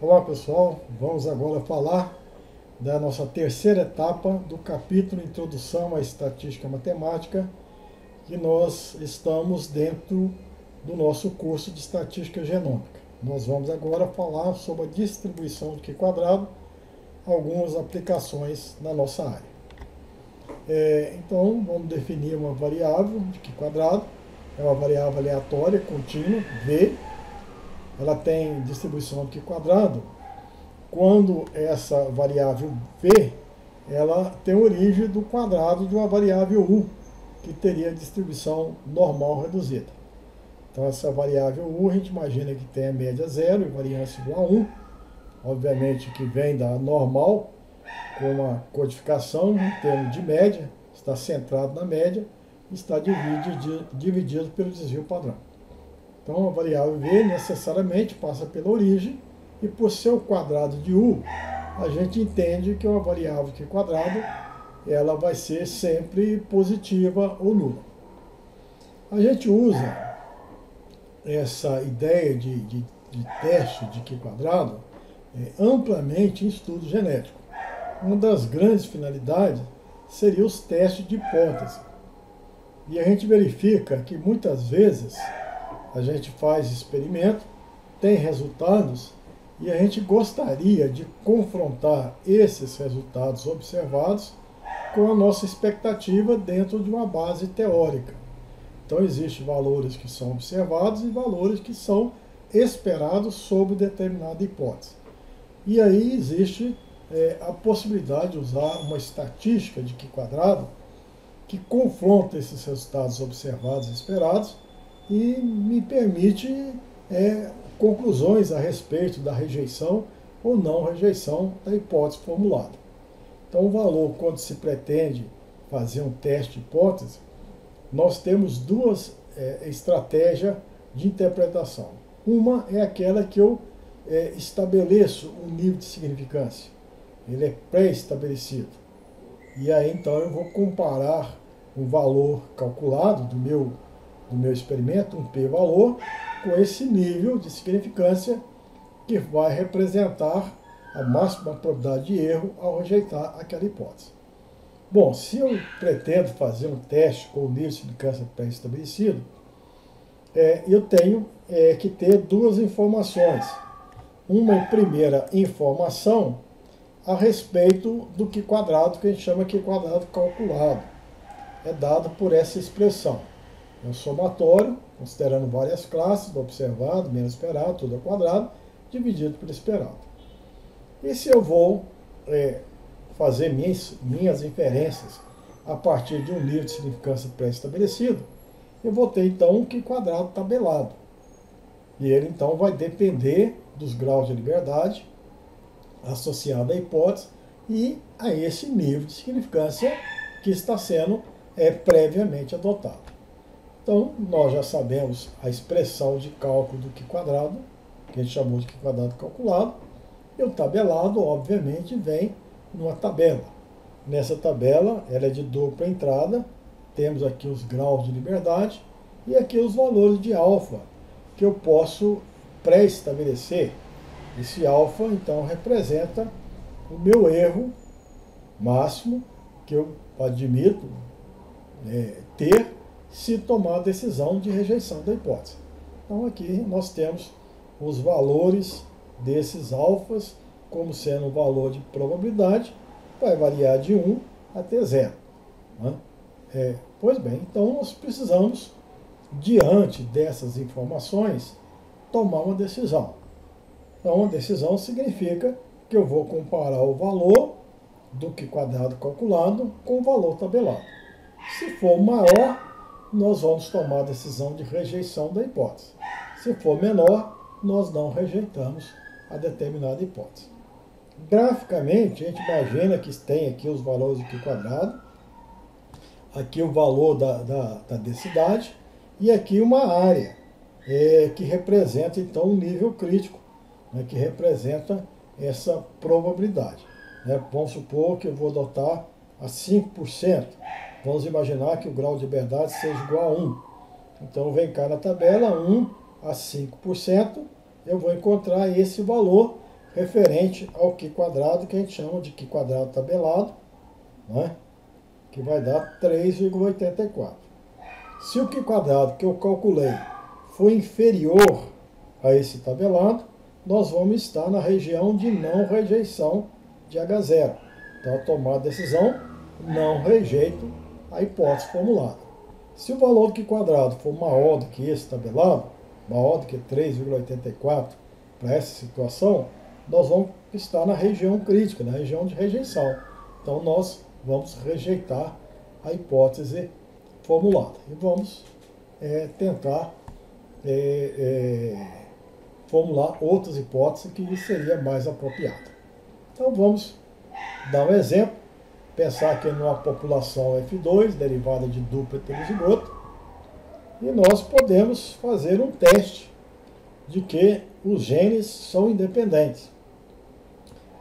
Olá pessoal, vamos agora falar da nossa terceira etapa do capítulo Introdução à Estatística Matemática, que nós estamos dentro do nosso curso de Estatística Genômica. Nós vamos agora falar sobre a distribuição de Q², algumas aplicações na nossa área. Então, vamos definir uma variável de Q², é uma variável aleatória, contínua, V. Ela tem distribuição de Q². Quando essa variável V, ela tem origem do quadrado de uma variável U, que teria distribuição normal reduzida. Então essa variável U, a gente imagina que tem a média zero e variância igual a 1, obviamente que vem da normal, com uma codificação em termos de média, está centrado na média, está dividido pelo desvio padrão. Então a variável V necessariamente passa pela origem, e por ser o quadrado de U, a gente entende que uma variável Q², ela vai ser sempre positiva ou nula. A gente usa essa ideia de teste de Q² amplamente em estudo genético. Uma das grandes finalidades seria os testes de hipótese. E a gente verifica que muitas vezes a gente faz experimento, tem resultados, e a gente gostaria de confrontar esses resultados observados com a nossa expectativa dentro de uma base teórica. Então existem valores que são observados e valores que são esperados sob determinada hipótese. E aí existe a possibilidade de usar uma estatística de Q² que confronta esses resultados observados e esperados e me permite conclusões a respeito da rejeição ou não rejeição da hipótese formulada. Então, o valor, quando se pretende fazer um teste de hipótese, nós temos duas estratégias de interpretação. Uma é aquela que eu estabeleço um nível de significância. Ele é pré-estabelecido. E aí, então, eu vou comparar um valor calculado do meu experimento, um p-valor, com esse nível de significância que vai representar a máxima probabilidade de erro ao rejeitar aquela hipótese. Bom, se eu pretendo fazer um teste com o nível de significância pré-estabelecido, eu tenho que ter duas informações. Uma primeira informação a respeito do Q² que a gente chama Q² calculado. É dado por essa expressão. É um somatório, considerando várias classes, do observado, menos esperado, tudo ao quadrado, dividido pelo esperado. E se eu vou fazer minhas inferências a partir de um nível de significância pré-estabelecido, eu vou ter então um Q² tabelado. E ele então vai depender dos graus de liberdade associado à hipótese e a esse nível de significância que está sendo previamente adotado. Então, nós já sabemos a expressão de cálculo do Q², que a gente chamou de Q² calculado, e o tabelado, obviamente, vem numa tabela. Nessa tabela, ela é de dupla entrada, temos aqui os graus de liberdade e aqui os valores de alfa, que eu posso pré-estabelecer. Esse alfa, então, representa o meu erro máximo, que eu admito ter se tomar a decisão de rejeição da hipótese. Então aqui nós temos os valores desses alfas como sendo o valor de probabilidade, vai variar de 1 até 0. Né? Pois bem, então nós precisamos, diante dessas informações, tomar uma decisão. Então uma decisão significa que eu vou comparar o valor do Q² calculado com o valor tabelado. Se for maior, nós vamos tomar a decisão de rejeição da hipótese. Se for menor, nós não rejeitamos a determinada hipótese. Graficamente, a gente imagina que tem aqui os valores do Q², aqui o valor da densidade e aqui uma área que representa então um nível crítico, que representa essa probabilidade. Vamos supor que eu vou adotar a 5%. Vamos imaginar que o grau de liberdade seja igual a 1. Então, vem cá na tabela, 1 a 5%, eu vou encontrar esse valor referente ao Q quadrado, que a gente chama de Q quadrado tabelado, né? Que vai dar 3,84. Se o Q quadrado que eu calculei for inferior a esse tabelado, nós vamos estar na região de não rejeição de H0. Então, ao tomar a decisão, não rejeito a hipótese formulada. Se o valor do Q quadrado for maior do que esse tabelado, maior do que 3,84 para essa situação, nós vamos estar na região crítica, na região de rejeição. Então, nós vamos rejeitar a hipótese formulada e vamos tentar formular outras hipóteses que seria mais apropriada. Então, vamos dar um exemplo. Pensar aqui numa população F2, derivada de dupla heterozigoto, e nós podemos fazer um teste de que os genes são independentes.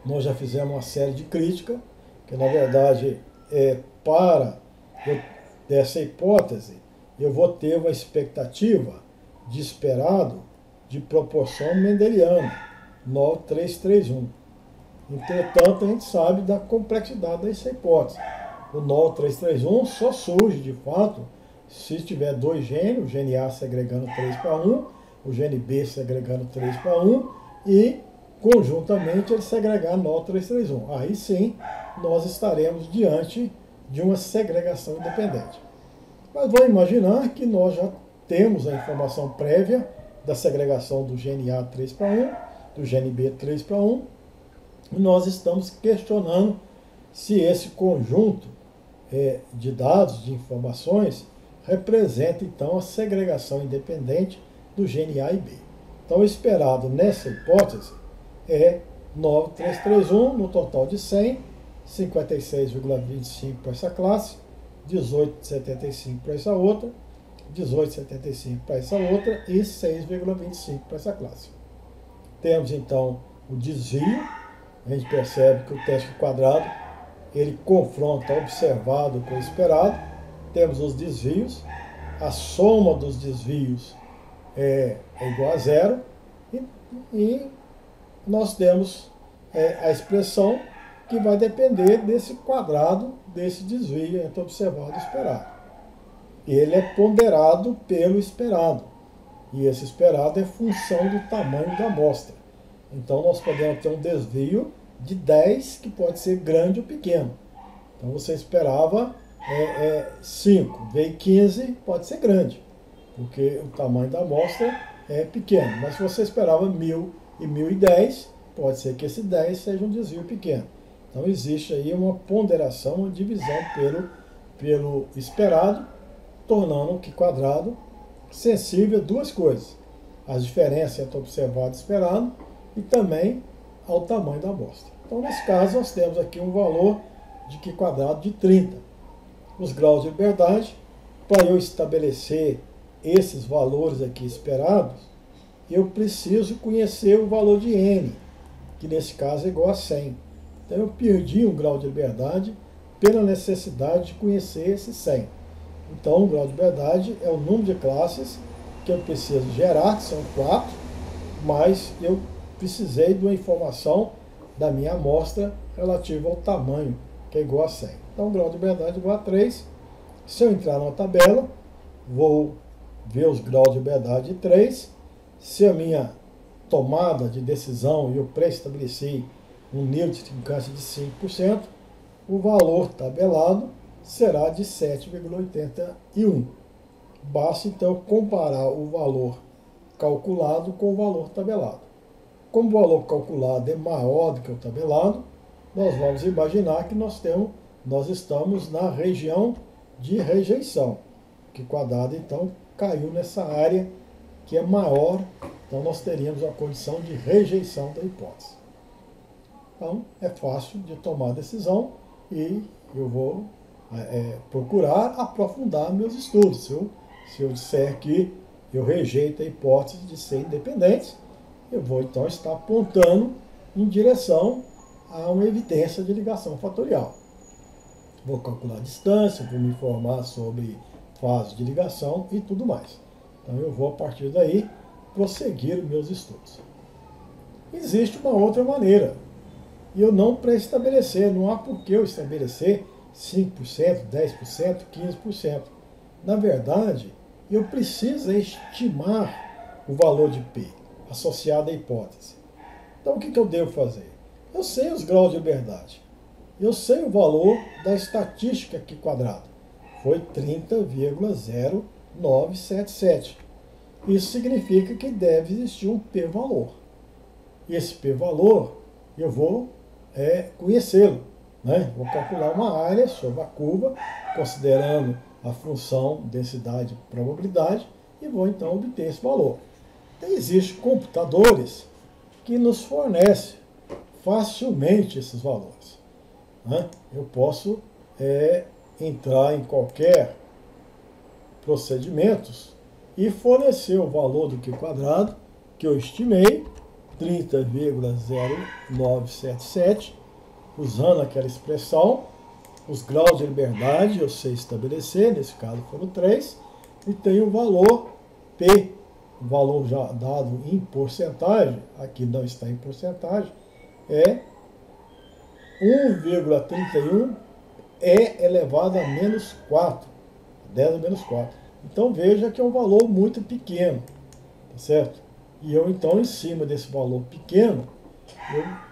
Nós já fizemos uma série de críticas, que na verdade para dessa hipótese eu vou ter uma expectativa de esperado de proporção mendeliana, 9,331. Entretanto, a gente sabe da complexidade dessa hipótese. O 9,331 só surge, de fato, se tiver dois genes, o gene A segregando 3:1, o gene B segregando 3:1 e, conjuntamente, ele segregar 9,331. Aí sim, nós estaremos diante de uma segregação independente. Mas vamos imaginar que nós já temos a informação prévia da segregação do gene A 3:1, do gene B 3:1, e nós estamos questionando se esse conjunto de dados, de informações, representa então a segregação independente do gene A e B. Então, o esperado nessa hipótese é 9,331 no total de 100, 56,25 para essa classe, 18,75 para essa outra, 18,75 para essa outra e 6,25 para essa classe. Temos então o desvio. A gente percebe que o teste quadrado ele confronta o observado com o esperado. Temos os desvios, a soma dos desvios é igual a zero e nós temos a expressão que vai depender desse quadrado, desse desvio entre observado e esperado. Ele é ponderado pelo esperado e esse esperado é função do tamanho da amostra. Então, nós podemos ter um desvio de 10, que pode ser grande ou pequeno. Então, você esperava 5, veio 15, pode ser grande, porque o tamanho da amostra é pequeno. Mas se você esperava 1.000 e 1.010, pode ser que esse 10 seja um desvio pequeno. Então, existe aí uma ponderação, uma divisão pelo esperado, tornando o Q quadrado sensível a duas coisas: as diferenças entre observado e esperado, e também ao tamanho da amostra. Então, nesse caso, nós temos aqui um valor de Q quadrado de 30. Os graus de liberdade, para eu estabelecer esses valores aqui esperados, eu preciso conhecer o valor de N, que nesse caso é igual a 100. Então, eu perdi um grau de liberdade pela necessidade de conhecer esse 100. Então, o grau de liberdade é o número de classes que eu preciso gerar, que são 4, mas eu precisei de uma informação da minha amostra relativa ao tamanho, que é igual a 100. Então, o grau de liberdade é igual a 3. Se eu entrar numa tabela, vou ver os graus de liberdade de 3. Se a minha tomada de decisão e eu pré-estabeleci um nível de significância de 5%, o valor tabelado será de 7,81. Basta, então, comparar o valor calculado com o valor tabelado. Como o valor calculado é maior do que o tabelado, nós vamos imaginar que nós estamos na região de rejeição, que quadrado, então, caiu nessa área que é maior, então nós teríamos a condição de rejeição da hipótese. Então, é fácil de tomar a decisão e eu vou procurar aprofundar meus estudos. Se eu disser que eu rejeito a hipótese de ser independente, eu vou então estar apontando em direção a uma evidência de ligação fatorial. Vou calcular a distância, vou me informar sobre fase de ligação e tudo mais. Então eu vou, a partir daí, prosseguir meus estudos. Existe uma outra maneira. E eu não pré-estabelecer, não há por que eu estabelecer 5%, 10%, 15%. Na verdade, eu preciso estimar o valor de P associado à hipótese. Então o que eu devo fazer? Eu sei os graus de liberdade. Eu sei o valor da estatística aqui quadrada. Foi 30,0977. Isso significa que deve existir um p-valor. E esse p-valor eu vou conhecê-lo. Né? Vou calcular uma área sobre a curva, considerando a função densidade e probabilidade, e vou então obter esse valor. Então, existem computadores que nos fornecem facilmente esses valores. Né? Eu posso entrar em qualquer procedimentos e fornecer o valor do Q quadrado que eu estimei, 30,0977, usando aquela expressão. Os graus de liberdade eu sei estabelecer, nesse caso foram 3, e tem o valor P, o valor já dado em porcentagem, aqui não está em porcentagem, é 1,31 elevado a menos 4, 10 a menos 4. Então veja que é um valor muito pequeno, tá certo? E eu então, em cima desse valor pequeno,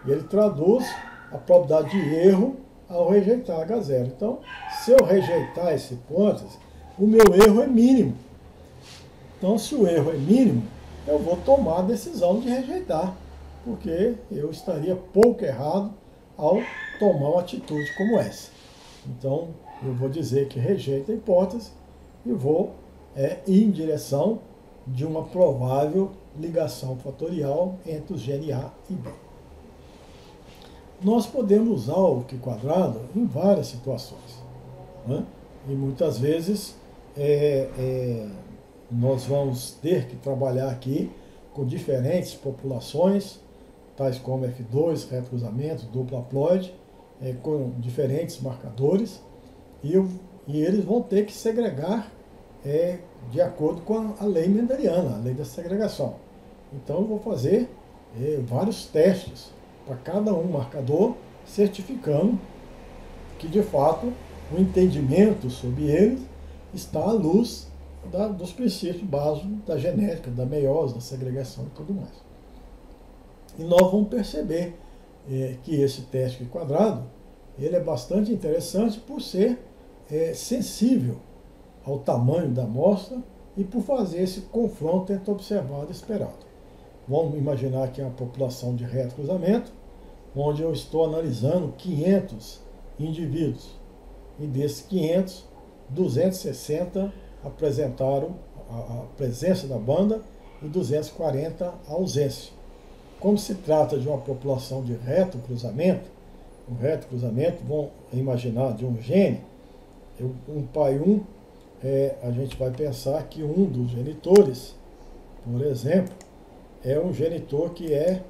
ele traduz a probabilidade de erro ao rejeitar H0. Então, se eu rejeitar essa hipótese, o meu erro é mínimo. Então, se o erro é mínimo, eu vou tomar a decisão de rejeitar, porque eu estaria pouco errado ao tomar uma atitude como essa. Então, eu vou dizer que rejeito a hipótese e vou ir em direção de uma provável ligação fatorial entre os gene A e B. Nós podemos usar o Q quadrado em várias situações. Né? E muitas vezes nós vamos ter que trabalhar aqui com diferentes populações, tais como F2, retrocruzamento, duplo haploide, com diferentes marcadores, e eles vão ter que segregar de acordo com a lei mendeliana, a lei da segregação. Então eu vou fazer vários testes para cada um marcador, certificando que de fato o entendimento sobre eles está à luz dos princípios básicos da genética, da meiose, da segregação e tudo mais. E nós vamos perceber que esse teste quadrado ele é bastante interessante por ser sensível ao tamanho da amostra e por fazer esse confronto entre observado e esperado. Vamos imaginar que é uma população de retrocruzamento, onde eu estou analisando 500 indivíduos. E desses 500, 260 apresentaram a presença da banda e 240 a ausência. Como se trata de uma população de retrocruzamento, o retrocruzamento, vamos imaginar de um gene, um pai 1, a gente vai pensar que um dos genitores, por exemplo, é um genitor que é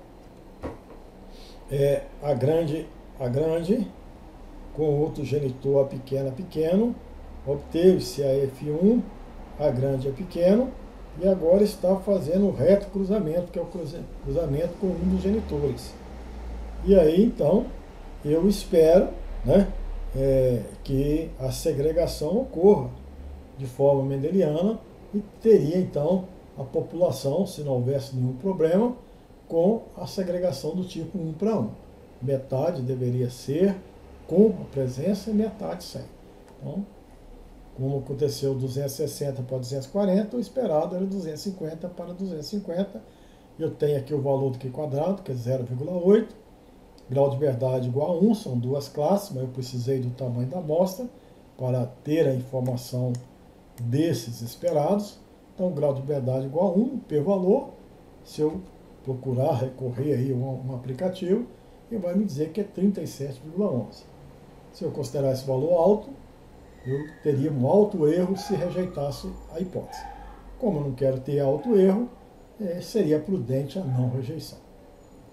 a grande, com outro genitor a pequeno, obteve-se a F1, a grande a pequeno, e agora está fazendo o retrocruzamento, que é o cruzamento com um dos genitores. E aí, então, eu espero, né, que a segregação ocorra de forma mendeliana e teria, então, a população, se não houvesse nenhum problema, com a segregação do tipo 1 para 1. Metade deveria ser com a presença e metade sem. Então, como aconteceu 260 para 240, o esperado era 250 para 250. Eu tenho aqui o valor do Q quadrado, que é 0,8. Grau de liberdade igual a 1, são duas classes, mas eu precisei do tamanho da amostra para ter a informação desses esperados. Então, grau de liberdade igual a 1, p-valor. Se eu procurar recorrer aí a um aplicativo, ele vai me dizer que é 37,11. Se eu considerar esse valor alto, eu teria um alto erro se rejeitasse a hipótese. Como eu não quero ter alto erro, seria prudente a não rejeição.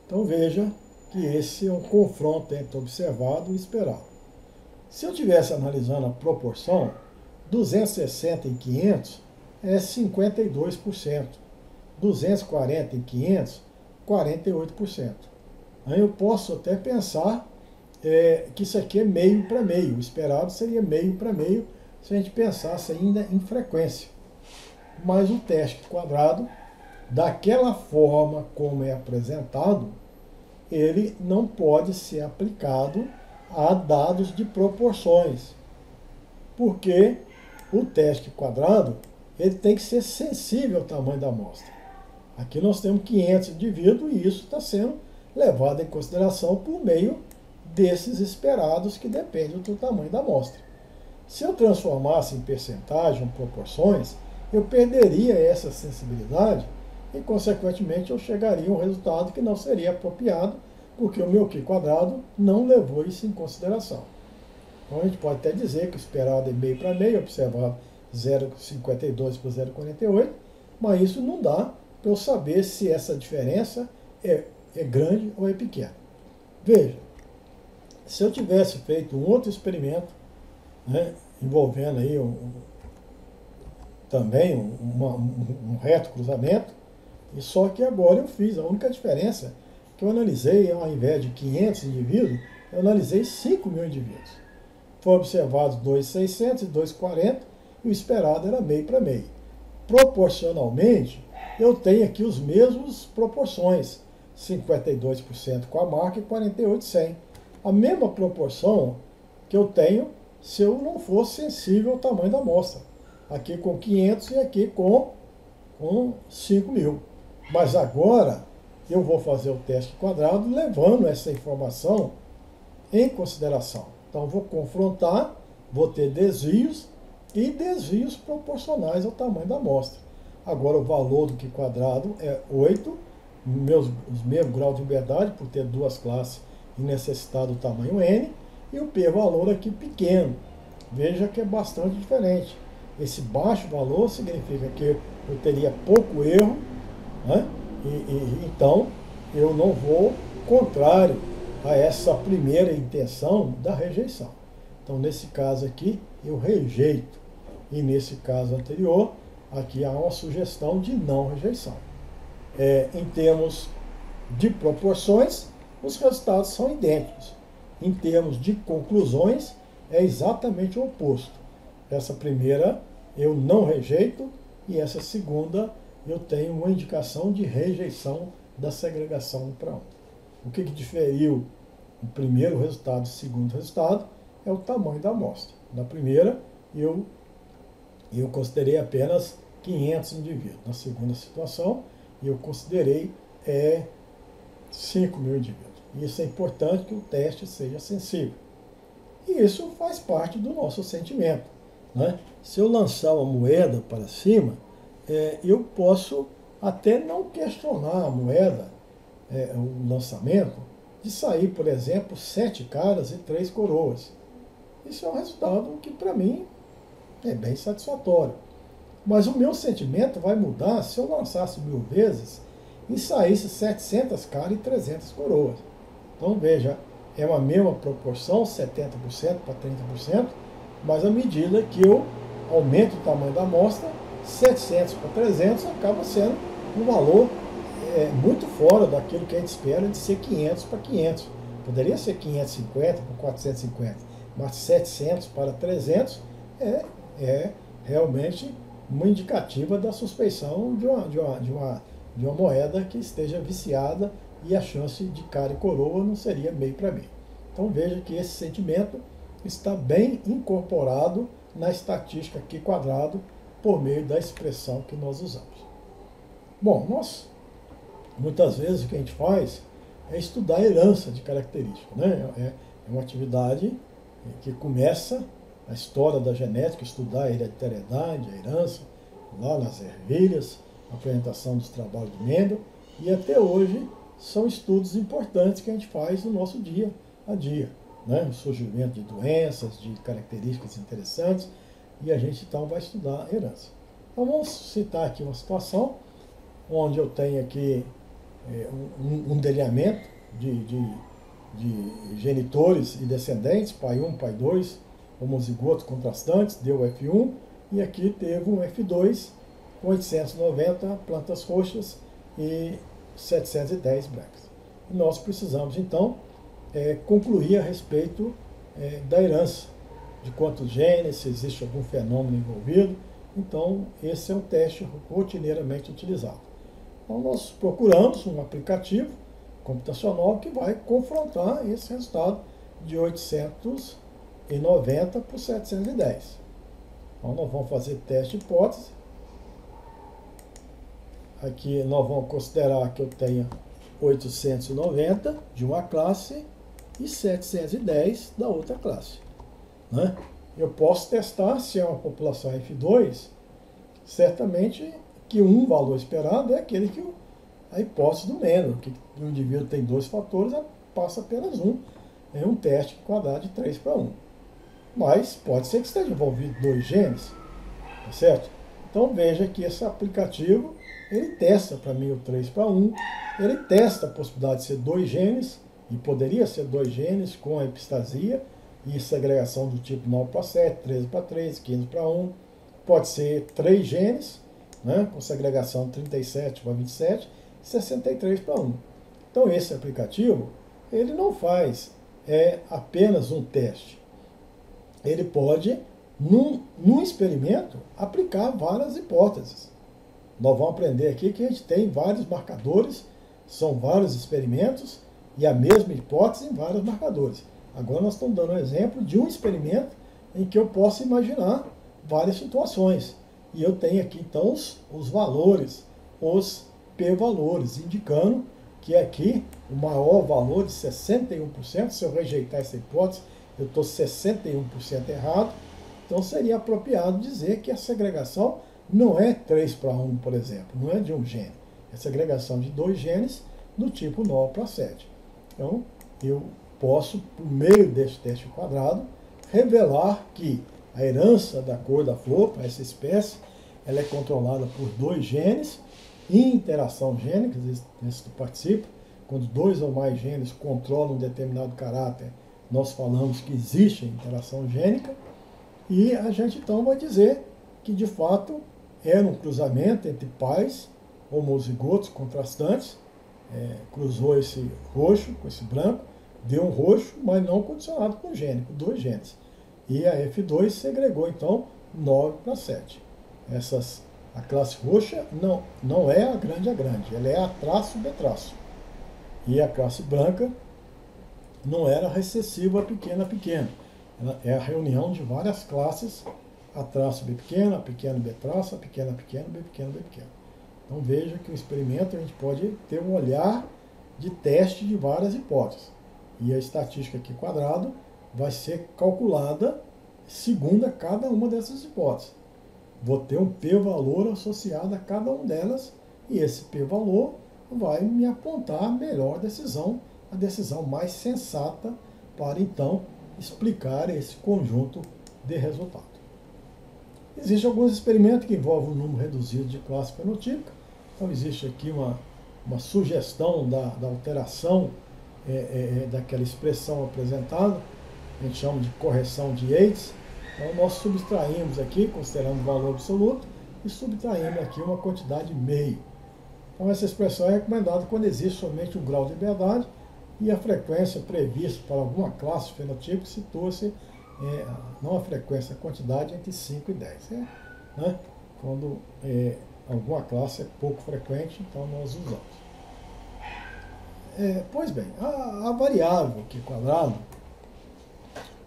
Então veja que esse é um confronto entre observado e esperado. Se eu estivesse analisando a proporção, 260 em 500 é 52%. 240 em 500 48%. Aí eu posso até pensar que isso aqui é meio para meio. O esperado seria meio para meio se a gente pensasse ainda em frequência. Mas o teste quadrado, daquela forma como é apresentado, ele não pode ser aplicado a dados de proporções, porque o teste quadrado ele tem que ser sensível ao tamanho da amostra. Aqui nós temos 500 indivíduos e isso está sendo levado em consideração por meio desses esperados que dependem do tamanho da amostra. Se eu transformasse em percentagem, em proporções, eu perderia essa sensibilidade e, consequentemente, eu chegaria a um resultado que não seria apropriado, porque o meu Q quadrado não levou isso em consideração. Então a gente pode até dizer que o esperado é meio para meio, observar 0,52 por 0,48, mas isso não dá para eu saber se essa diferença é grande ou é pequena. Veja, se eu tivesse feito um outro experimento, né, envolvendo aí também um reto cruzamento, e só que agora eu fiz, a única diferença é que eu analisei, ao invés de 500 indivíduos, eu analisei 5 mil indivíduos. Foram observados 2,600 e 2,40 e o esperado era meio para meio. Proporcionalmente, eu tenho aqui os mesmos proporções, 52% com a marca e 48,100. A mesma proporção que eu tenho se eu não fosse sensível ao tamanho da amostra. Aqui com 500 e aqui com 5 mil. Mas agora eu vou fazer o teste quadrado levando essa informação em consideração. Então vou confrontar, vou ter desvios e desvios proporcionais ao tamanho da amostra. Agora o valor do Q quadrado é 8, os mesmos graus de liberdade, por ter duas classes e necessitar do tamanho N, e o P valor aqui pequeno. Veja que é bastante diferente. Esse baixo valor significa que eu teria pouco erro, né? Então eu não vou contrário a essa primeira intenção da rejeição. Então nesse caso aqui eu rejeito, e nesse caso anterior aqui há uma sugestão de não rejeição. Em termos de proporções, os resultados são idênticos. Em termos de conclusões, é exatamente o oposto. Essa primeira eu não rejeito e essa segunda eu tenho uma indicação de rejeição da segregação 1 para 1. O que diferiu o primeiro resultado do segundo resultado é o tamanho da amostra. Na primeira, eu considerei apenas 500 indivíduos. Na segunda situação, eu considerei 5 mil indivíduos. Isso é importante que o teste seja sensível. E isso faz parte do nosso sentimento, né? Se eu lançar uma moeda para cima, eu posso até não questionar a moeda, o lançamento, de sair, por exemplo, 7 caras e 3 coroas. Isso é um resultado que, para mim, é bem satisfatório. Mas o meu sentimento vai mudar se eu lançasse 1000 vezes e saísse 700 caras e 300 coroas. Então, veja, é uma mesma proporção, 70% para 30%, mas à medida que eu aumento o tamanho da amostra, 700 para 300 acaba sendo um valor muito fora daquilo que a gente espera de ser 500 para 500. Poderia ser 550 para 450, mas 700 para 300 é realmente uma indicativa da suspeição de uma moeda que esteja viciada e a chance de cara e coroa não seria meio para meio. Então veja que esse sentimento está bem incorporado na estatística Q quadrado por meio da expressão que nós usamos. Bom, muitas vezes o que a gente faz é estudar a herança de características, né? É uma atividade que começa a história da genética, estudar a hereditariedade, a herança, lá nas ervilhas, a apresentação dos trabalhos de Mendel, e até hoje são estudos importantes que a gente faz no nosso dia a dia, né? O surgimento de doenças, de características interessantes, e a gente então vai estudar a herança. Então vamos citar aqui uma situação onde eu tenho aqui um delineamento de genitores e descendentes, pai 1, pai 2, homozigotos contrastantes, deu F1, e aqui teve um F2 com 890 plantas roxas e 710 brackets. E nós precisamos, então, concluir a respeito da herança, de quantos genes, se existe algum fenômeno envolvido. Então, esse é um teste rotineiramente utilizado. Então, nós procuramos um aplicativo computacional que vai confrontar esse resultado de 890 por 710. Então, nós vamos fazer teste de hipótese. Aqui nós vamos considerar que eu tenha 890 de uma classe e 710 da outra classe, né? Eu posso testar se é uma população F2, certamente que um valor esperado é aquele que a hipótese do menos, que o indivíduo tem 2 fatores, passa apenas um. É um teste quadrado de 3 para 1. Mas pode ser que esteja envolvido 2 genes, tá certo? Então veja que esse aplicativo, ele testa para mim o 3 para 1, ele testa a possibilidade de ser 2 genes, e poderia ser 2 genes com a epistasia e segregação do tipo 9 para 7, 13 para 3, 15 para 1. Pode ser 3 genes, né, com segregação 37 para 27, 63 para 1. Então esse aplicativo, ele não faz apenas um teste. Ele pode, num experimento, aplicar várias hipóteses. Nós vamos aprender aqui que a gente tem vários marcadores, são vários experimentos, e a mesma hipótese em vários marcadores. Agora nós estamos dando um exemplo de um experimento em que eu posso imaginar várias situações. E eu tenho aqui então os valores, os p-valores, indicando que aqui o maior valor de 61%, se eu rejeitar essa hipótese, eu estou 61% errado. Então seria apropriado dizer que a segregação não é 3 para 1, por exemplo, não é de um gene. É segregação de 2 genes do tipo 9 para 7. Então, eu posso, por meio desse teste quadrado, revelar que a herança da cor da flor para essa espécie, ela é controlada por 2 genes, interação gênica, esse participa, quando 2 ou mais genes controlam um determinado caráter, nós falamos que existe interação gênica, e a gente então vai dizer que de fato era um cruzamento entre pais homozigotos contrastantes, cruzou esse roxo com esse branco, deu um roxo, mas não condicionado com gênico, 2 genes. E a F2 segregou então 9 para 7. A classe roxa não é a grande, ela é a traço B traço. E a classe branca não era recessiva pequena. Ela é a reunião de várias classes, a traço B pequena, a pequeno B traço, a pequena pequeno, B pequeno, B pequeno. Então veja que o experimento a gente pode ter um olhar de teste de várias hipóteses. E a estatística aqui quadrado vai ser calculada segundo a cada uma dessas hipóteses. Vou ter um p-valor associado a cada uma delas, e esse p-valor vai me apontar a melhor decisão, a decisão mais sensata para então explicar esse conjunto de resultados. Existem alguns experimentos que envolvem um número reduzido de classe fenotípica. Então existe aqui uma sugestão da alteração daquela expressão apresentada, a gente chama de correção de Yates. Então nós subtraímos aqui, considerando o valor absoluto, e subtraímos aqui uma quantidade meio. Então essa expressão é recomendada quando existe somente um grau de liberdade e a frequência prevista para alguma classe fenotípica situa-se, não a frequência, a quantidade entre 5 e 10. Né? Quando alguma classe é pouco frequente, então nós usamos. Pois bem, a variável aqui quadrado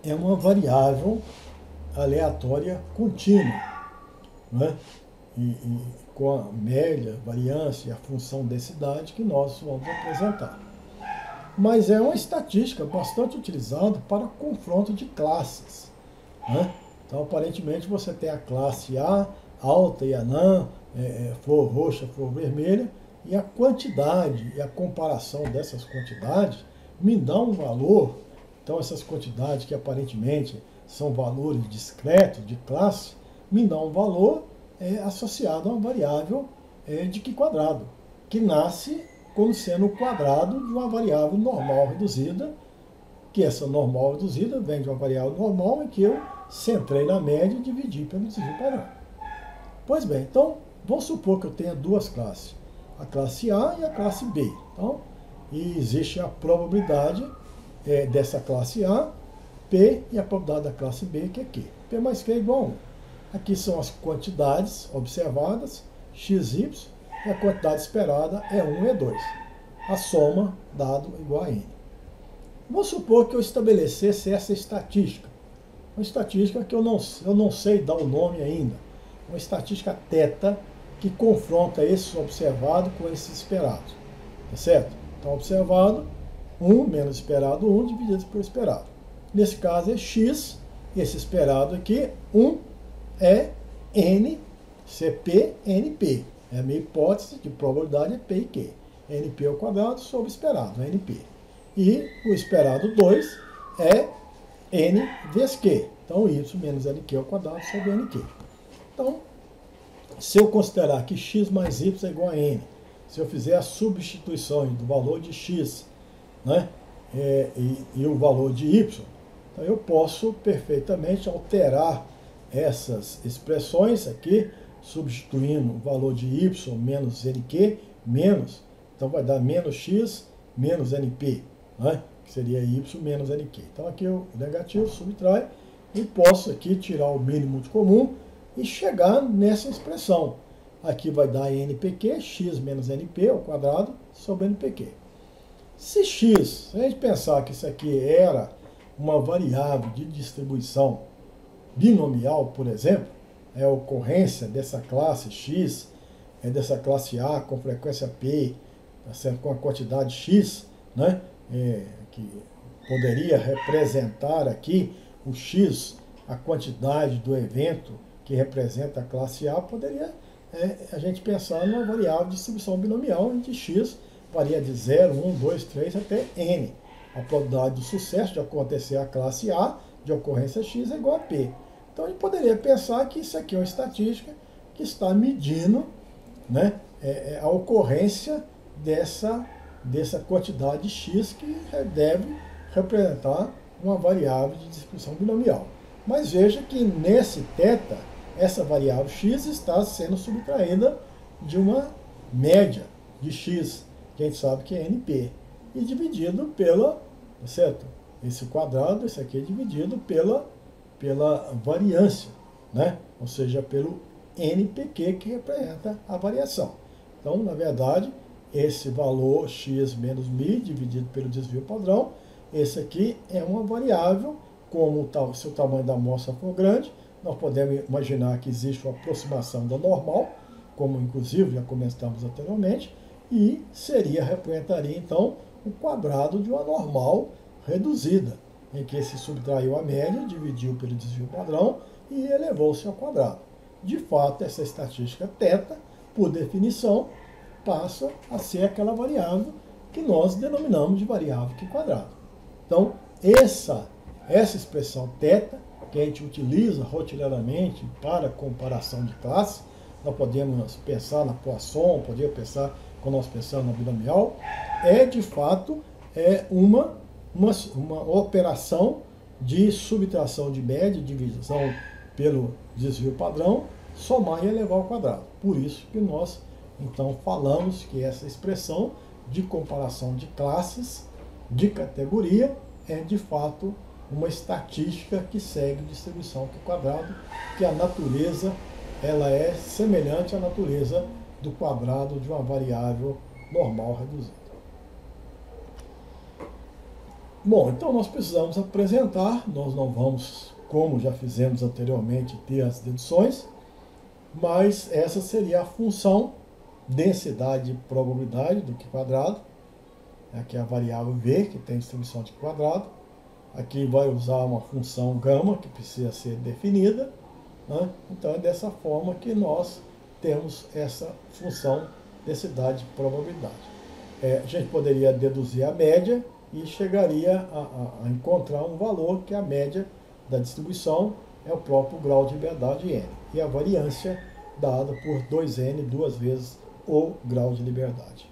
é uma variável aleatória contínua, né? E com a média, variância e a função densidade que nós vamos apresentar. Mas é uma estatística bastante utilizada para confronto de classes, né? Então, aparentemente, você tem a classe A, alta e anã, flor roxa, flor vermelha, e a quantidade e a comparação dessas quantidades me dá um valor. Então, essas quantidades que aparentemente são valores discretos de classe, me dão um valor associado a uma variável de Q quadrado, que nasce como sendo o quadrado de uma variável normal reduzida, que essa normal reduzida vem de uma variável normal em que eu centrei na média e dividi pelo desvio padrão. Pois bem, então, vamos supor que eu tenha 2 classes. a classe A e a classe B. Então, e existe a probabilidade dessa classe A, P, e a probabilidade da classe B, que é Q. P mais Q é igual a 1. Aqui são as quantidades observadas, x, y, e a quantidade esperada é 1 e 2. A soma dado igual a n. Vamos supor que eu estabelecesse essa estatística. Uma estatística que eu não sei dar o nome ainda. Uma estatística θ que confronta esse observado com esse esperado. Tá certo? Então, observado, 1 menos esperado 1 dividido pelo esperado. Nesse caso é x, esse esperado aqui, 1 é n, CP, NP. É a minha hipótese de probabilidade é P e Q. NP ao quadrado sobre esperado, NP. E o esperado 2 é N vezes Q. Então, Y menos NQ ao quadrado sobre NQ. Então, se eu considerar que x mais y é igual a n, se eu fizer a substituição do valor de x, né, e o valor de y, então eu posso perfeitamente alterar essas expressões aqui, substituindo o valor de y menos nq, menos, então vai dar menos x menos np, né, que seria y menos nq. Então aqui o negativo subtrai e posso aqui tirar o mínimo comum e chegar nessa expressão. Aqui vai dar npq, x menos np ao quadrado sobre npq. Se x, se a gente pensar que isso aqui era uma variável de distribuição binomial, por exemplo, é a ocorrência dessa classe x, dessa classe A com frequência P, tá certo? Com a quantidade x, né? Que poderia representar aqui o x, a quantidade do evento que representa a classe A, poderia a gente pensar numa variável de distribuição binomial em que x varia de 0, 1, 2, 3 até n. A probabilidade do sucesso de acontecer a classe A de ocorrência x é igual a P. Então a gente poderia pensar que isso aqui é uma estatística que está medindo, né, a ocorrência dessa quantidade x que deve representar uma variável de distribuição binomial. Mas veja que nesse θ, essa variável x está sendo subtraída de uma média de x, que a gente sabe que é np, e dividido pela, certo? Esse quadrado, esse aqui é dividido pela variância, né? Ou seja, pelo npq, que representa a variação. Então, na verdade, esse valor x menos μ dividido pelo desvio padrão, esse aqui é uma variável, como se o tamanho da amostra for grande, nós podemos imaginar que existe uma aproximação da normal, como inclusive já comentamos anteriormente, e representaria então o quadrado de uma normal reduzida, em que se subtraiu a média, dividiu pelo desvio padrão e elevou-se ao quadrado. De fato, essa estatística θ, por definição, passa a ser aquela variável que nós denominamos de variável Q quadrado. Então, essa expressão θ, que a gente utiliza rotineiramente para comparação de classe, nós podemos pensar na Poisson, podemos pensar, quando nós pensamos na binomial, de fato uma operação de subtração de média, divisão pelo desvio padrão, somar e elevar ao quadrado. Por isso que nós, então, falamos que essa expressão de comparação de classes, de categoria, é de fato uma estatística que segue distribuição Q quadrado, que a natureza ela é semelhante à natureza do quadrado de uma variável normal reduzida. Bom, então nós precisamos apresentar, nós não vamos, como já fizemos anteriormente, ter as deduções, mas essa seria a função densidade e probabilidade do Q quadrado. Aqui é a variável V, que tem distribuição de Q quadrado. Aqui vai usar uma função gama, que precisa ser definida, né? Então é dessa forma que nós temos essa função densidade e probabilidade. A gente poderia deduzir a média e chegaria a encontrar um valor que a média da distribuição é o próprio grau de liberdade n. E a variância dada por 2n, duas vezes o grau de liberdade.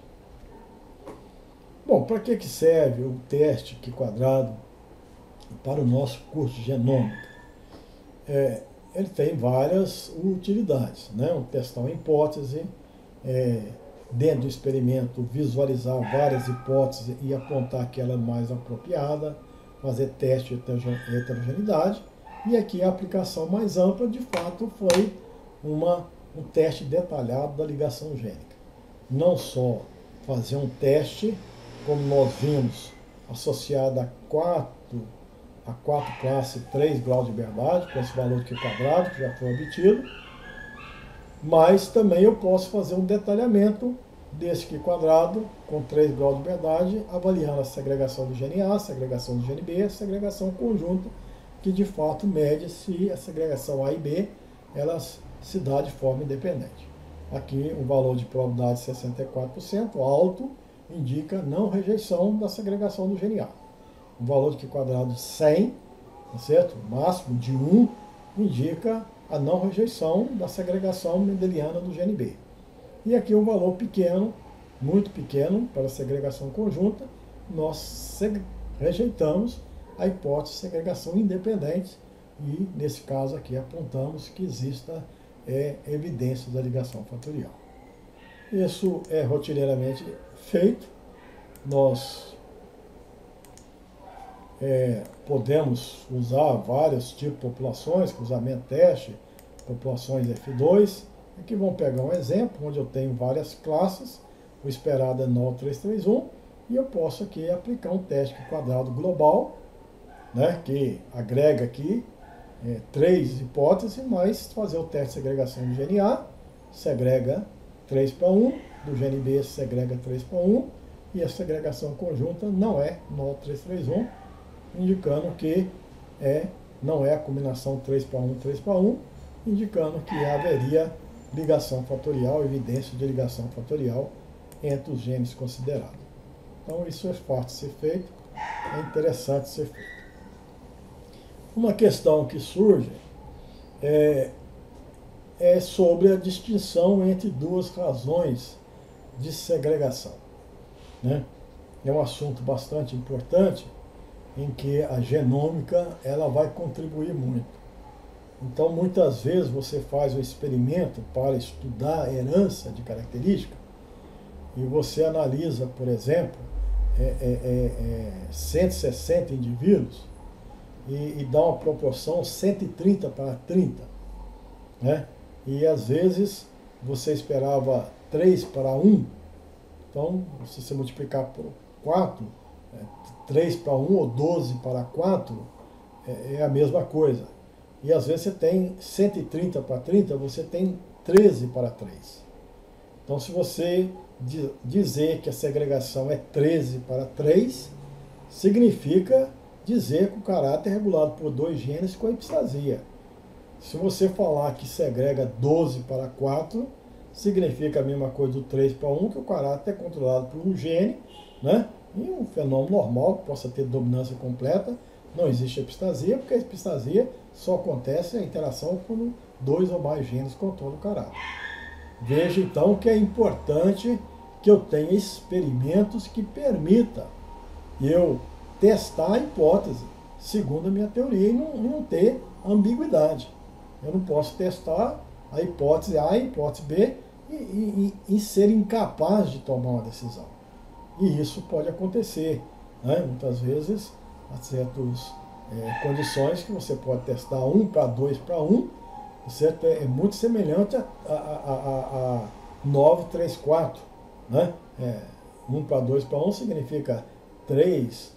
Bom, para que serve o teste Q quadrado para o nosso curso de genômica? Ele tem várias utilidades, né? Um testar uma hipótese, dentro do experimento, visualizar várias hipóteses e apontar aquela mais apropriada, fazer teste de heterogeneidade. E aqui a aplicação mais ampla, de fato, foi um teste detalhado da ligação gênica. Não só fazer um teste, como nós vimos, associado a quatro classes, 3 graus de liberdade, com esse valor de Q quadrado que já foi obtido, mas também eu posso fazer um detalhamento desse Q quadrado com 3 graus de liberdade, avaliando a segregação do gene A, a segregação do gene B, a segregação conjunta, que de fato mede se a segregação A e B elas se dá de forma independente. Aqui um valor de probabilidade de 64%, alto, indica não rejeição da segregação do gene A. Um valor de Q quadrado de 100, tá certo? Máximo de 1, indica a não rejeição da segregação mendeliana do gene B. E aqui um valor pequeno, muito pequeno, para a segregação conjunta, nós rejeitamos a hipótese de segregação independente e, nesse caso aqui, apontamos que exista evidência da ligação fatorial. Isso é rotineiramente feito. Nós podemos usar vários tipos de populações, cruzamento teste, populações F2. Aqui vamos pegar um exemplo, onde eu tenho várias classes, o esperado é 9331, e eu posso aqui aplicar um teste quadrado global, né, que agrega aqui 3 hipóteses, mas fazer o teste de segregação do gene A, segrega 3 para 1, do gene B segrega 3 para 1, e a segregação conjunta não é 9331, indicando que não é a combinação 3 para 1, 3 para 1, indicando que haveria ligação fatorial, evidência de ligação fatorial entre os genes considerados. Então isso é fácil de ser feito, é interessante ser feito. Uma questão que surge é sobre a distinção entre duas razões de segregação, né? É um assunto bastante importante em que a genômica ela vai contribuir muito. Então, muitas vezes você faz um experimento para estudar a herança de característica e você analisa, por exemplo, 160 indivíduos e dá uma proporção 130 para 30, né? E às vezes você esperava 3 para 1, então se você multiplicar por 4, 3 para 1 ou 12 para 4 é a mesma coisa. E às vezes você tem 130 para 30, você tem 13 para 3. Então se você dizer que a segregação é 13 para 3, significa dizer que o caráter é regulado por 2 genes com a epistasia. Se você falar que segrega 12 para 4, significa a mesma coisa do 3 para 1, que o caráter é controlado por um gene, né? E um fenômeno normal que possa ter dominância completa, não existe epistasia, porque a epistasia só acontece a interação quando 2 ou mais genes controlam o caráter. Veja então que é importante que eu tenha experimentos que permitam eu testar a hipótese, segundo a minha teoria, e não ter ambiguidade. Eu não posso testar a hipótese A e a hipótese B e ser incapaz de tomar uma decisão. E isso pode acontecer, né? Muitas vezes, há certas condições que você pode testar 1 para 2 para 1, certo? É muito semelhante a 934, né? 1 para 2 para 1 significa 3,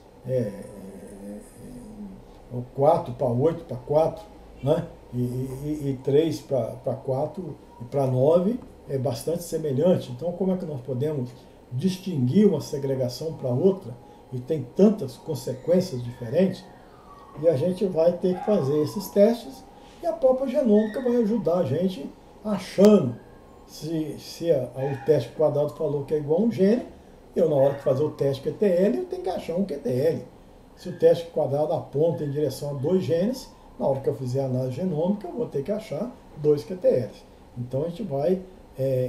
4 para 8 para 4, né? E 3 para 4 e para 9 é bastante semelhante. Então, como é que nós podemos distinguir uma segregação para outra e tem tantas consequências diferentes? E a gente vai ter que fazer esses testes e a própria genômica vai ajudar a gente achando se o teste quadrado falou que é igual a um gene, eu na hora de fazer o teste QTL eu tenho que achar um QTL. Se o teste quadrado aponta em direção a 2 genes, na hora que eu fizer a análise genômica eu vou ter que achar 2 QTLs. Então a gente vai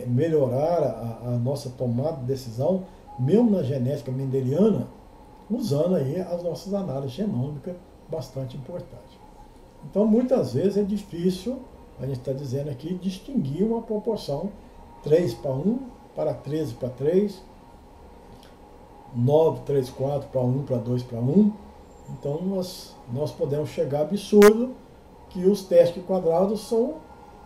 melhorar a nossa tomada de decisão, mesmo na genética mendeliana, usando aí as nossas análises genômicas, bastante importante. Então muitas vezes é difícil, a gente está dizendo aqui, distinguir uma proporção 3 para 1 para 13 para 3, 9, 3, 4 para 1 para 2 para 1. Então nós podemos chegar a absurdo que os testes quadrados são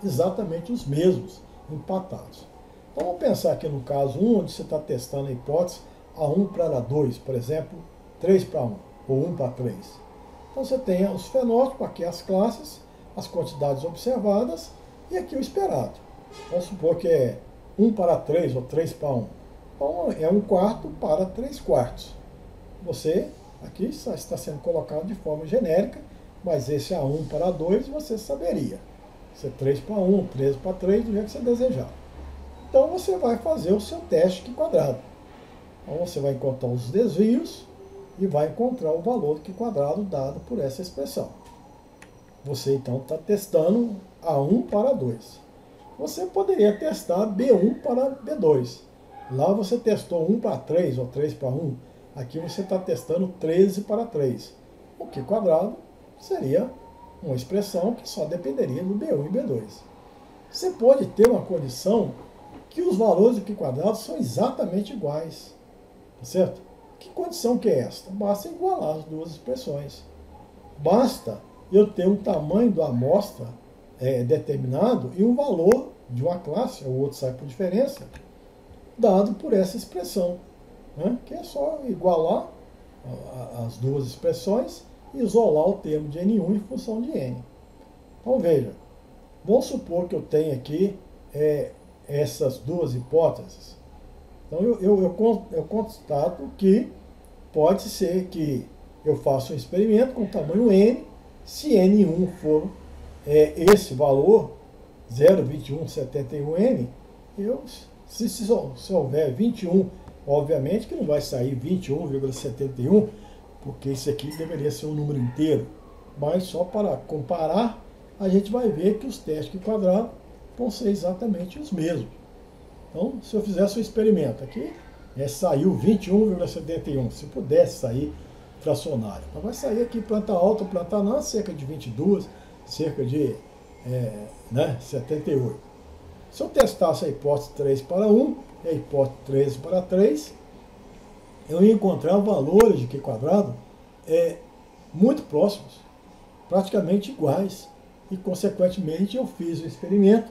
exatamente os mesmos, empatados. Então vamos pensar aqui no caso 1, onde você está testando a hipótese A1 para A2, por exemplo, 3 para 1, ou 1 para 3. Então você tem os fenótipos, aqui as classes, as quantidades observadas e aqui o esperado. Vamos supor que é 1 para 3 ou 3 para 1. Então é 1/4 para 3/4. Você aqui está sendo colocado de forma genérica, mas esse A1 para A2 você saberia. Isso é 3 para 1, 13 para 3, do jeito que você desejar. Então você vai fazer o seu teste Q quadrado. Então você vai encontrar os desvios e vai encontrar o valor do Q quadrado dado por essa expressão. Você então está testando A1 para A2. Você poderia testar B1 para B2. Lá você testou 1 para 3 ou 3 para 1. Aqui você está testando 13 para 3. O Q quadrado seria uma expressão que só dependeria do B1 e B2. Você pode ter uma condição que os valores do Q quadrado são exatamente iguais. Tá certo? Que condição que é esta? Basta igualar as duas expressões. Basta eu ter um tamanho da amostra determinado e um valor de uma classe, o outro sai por diferença, dado por essa expressão, né? Que é só igualar as duas expressões e isolar o termo de N1 em função de N. Então veja, vamos supor que eu tenho aqui essas duas hipóteses. Então eu constato que pode ser que eu faça um experimento com tamanho N, se N1 for esse valor, 0,2171N, se houver 21, obviamente que não vai sair 21,71, porque isso aqui deveria ser um número inteiro. Mas só para comparar, a gente vai ver que os testes Q quadrado vão ser exatamente os mesmos. Então, se eu fizesse um experimento aqui, saiu 21,71, se pudesse sair fracionário. Então vai sair aqui planta alta, planta anã, cerca de 22, cerca de 78. Se eu testasse a hipótese 3 para 1 e a hipótese 13 para 3, eu ia encontrar valores de Q quadrado muito próximos, praticamente iguais. E, consequentemente, eu fiz o experimento.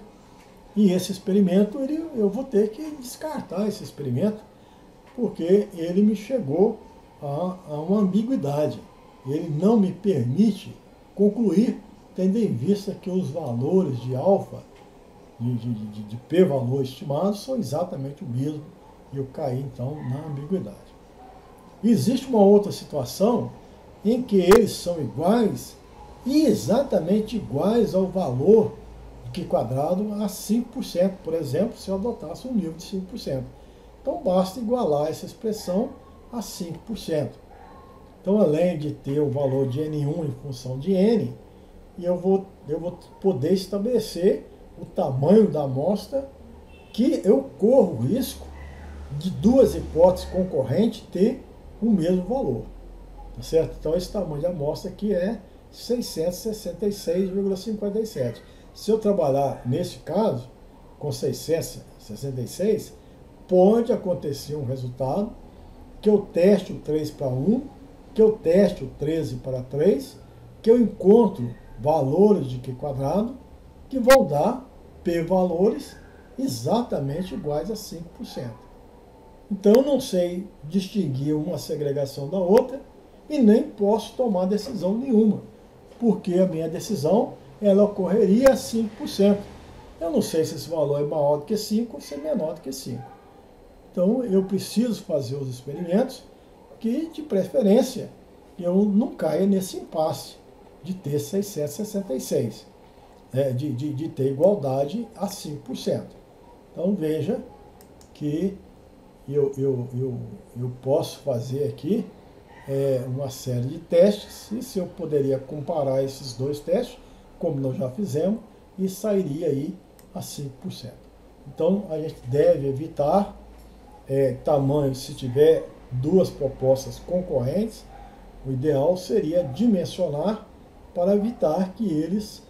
E esse experimento, eu vou ter que descartar esse experimento, porque ele me chegou a uma ambiguidade. Ele não me permite concluir, tendo em vista que os valores de alfa, de p-valor estimado, são exatamente o mesmo, e eu caí, então, na ambiguidade. Existe uma outra situação em que eles são iguais e exatamente iguais ao valor de Q quadrado a 5%, por exemplo, se eu adotasse um nível de 5%. Então, basta igualar essa expressão a 5%. Então, além de ter o valor de N1 em função de N, eu vou poder estabelecer o tamanho da amostra, que eu corro o risco de duas hipóteses concorrentes ter o mesmo valor. Tá certo? Então, esse tamanho de amostra aqui é 666,57. Se eu trabalhar, nesse caso, com 666, pode acontecer um resultado que eu teste o 3 para 1, que eu teste o 13 para 3, que eu encontro valores de Q quadrado que vão dar p-valores exatamente iguais a 5%. Então eu não sei distinguir uma segregação da outra e nem posso tomar decisão nenhuma, porque a minha decisão ela ocorreria a 5%. Eu não sei se esse valor é maior do que 5 ou se é menor do que 5. Então eu preciso fazer os experimentos que, de preferência, eu não caia nesse impasse de ter 666, de ter igualdade a 5%. Então veja que eu posso fazer aqui uma série de testes, e se eu poderia comparar esses dois testes, como nós já fizemos, e sairia aí a 5%. Então a gente deve evitar tamanho, se tiver duas propostas concorrentes, o ideal seria dimensionar para evitar que eles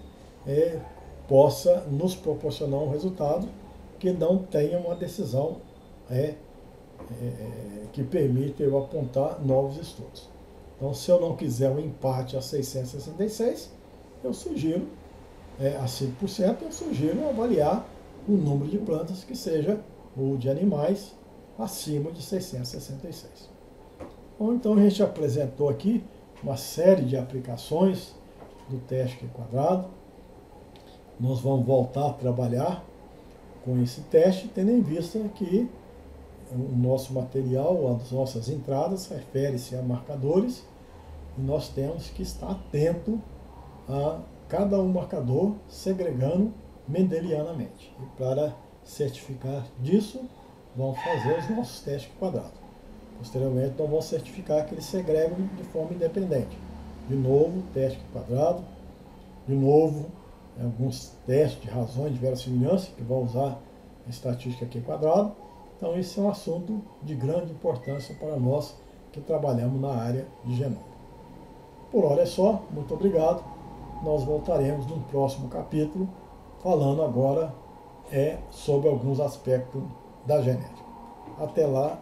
possam nos proporcionar um resultado que não tenha uma decisão que permite eu apontar novos estudos. Então, se eu não quiser um empate a 666, eu sugiro, a 5%, eu sugiro avaliar o número de plantas que seja, ou de animais, acima de 666. Bom, então a gente apresentou aqui uma série de aplicações do teste Q quadrado. Nós vamos voltar a trabalhar com esse teste, tendo em vista que o nosso material, as nossas entradas, refere-se a marcadores, e nós temos que estar atento a cada um marcador, segregando mendelianamente. E para certificar disso, vamos fazer os nossos testes quadrados. Posteriormente, nós vamos certificar que eles segregam de forma independente. De novo, teste quadrado. De novo, alguns testes de razões de verossimilhança, que vão usar a estatística Q quadrado. Então, esse é um assunto de grande importância para nós que trabalhamos na área de genoma. Por hora é só, muito obrigado. Nós voltaremos no próximo capítulo, falando agora sobre alguns aspectos da genética. Até lá.